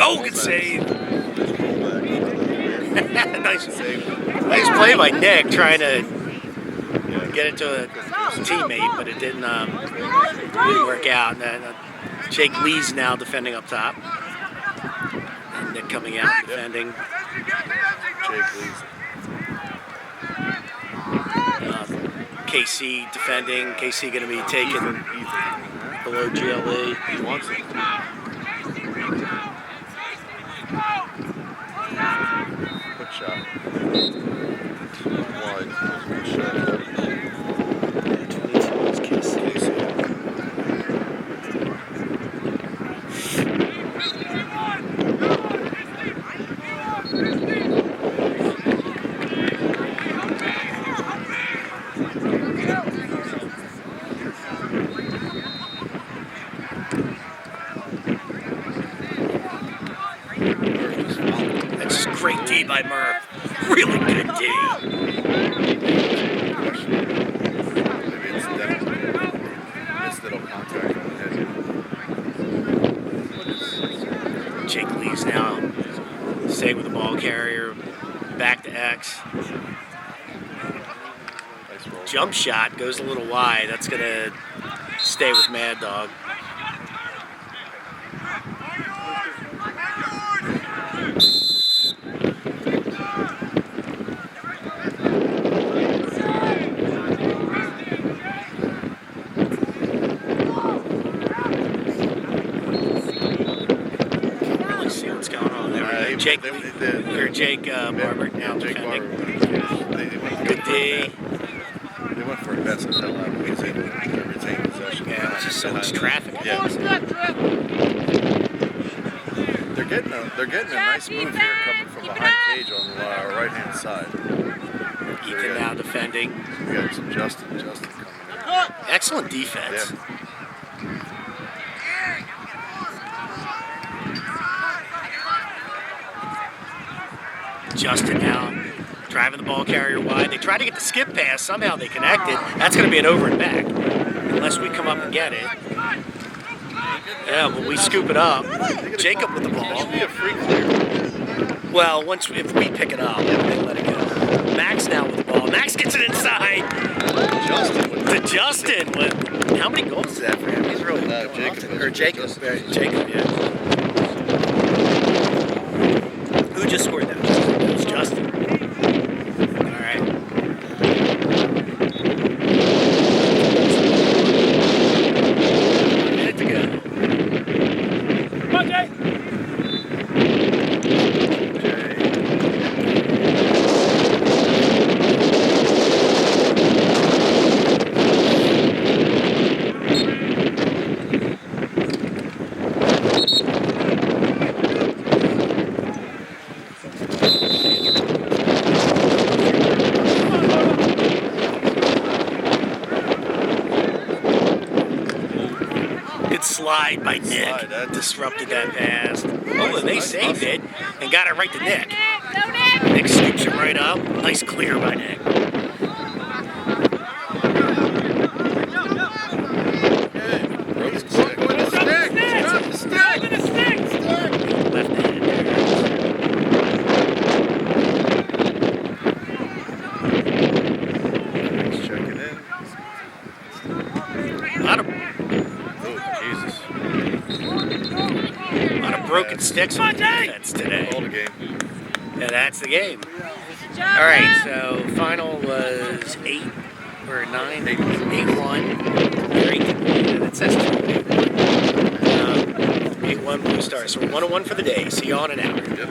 Oh, good save. Nice play by Nick, trying to get it to a teammate, but it didn't work out. And Jake Lee's now defending up top. And Nick coming out defending. Jake Lee's. KC defending. KC going to be taken below GLE. He wants it. Good shot. Wide. Good shot. 22 is KC. That's great D by Murph. Really good D. Maybe incidental contact on the head. Jake Lee's now staying with the ball carrier. Back to X. Nice roll. Jump shot goes a little wide. That's going to stay with Mad Dog. Jake Barber now defending. Good D. They went for a pass at that level. He was able to retain possession. Yeah, there's just so much traffic. Yeah. They're getting a nice move here coming from behind Cage on the right-hand side. Ethan now defending. We got some Justin coming in. Excellent defense. Yeah. Justin now driving the ball carrier wide. They try to get the skip pass. Somehow they connected. That's going to be an over and back unless we come up and get it. Yeah, well, we scoop it up. Jacob with the ball. Be a free clear. Well, if we pick it up, they let it go. Max now with the ball. Max gets it inside. Justin with how many goals is that for him? He's really Jacob, yeah. Who just scored that? It was Justin. All right. Minute to go. Come on, Jay. Slide by Nick. Disrupted that pass. Oh, and they saved it and got it right to Nick. Nick scoops it right up. Nice clear by Nick. Left-handed there. Checking in. A lot of broken sticks on defense today. All the game. Yeah, that's the game. All right, so final was 8 or 9, 8-1. It says 8-1 Blue Stars. So we're 1-1 for the day. See you all in an hour. Yep.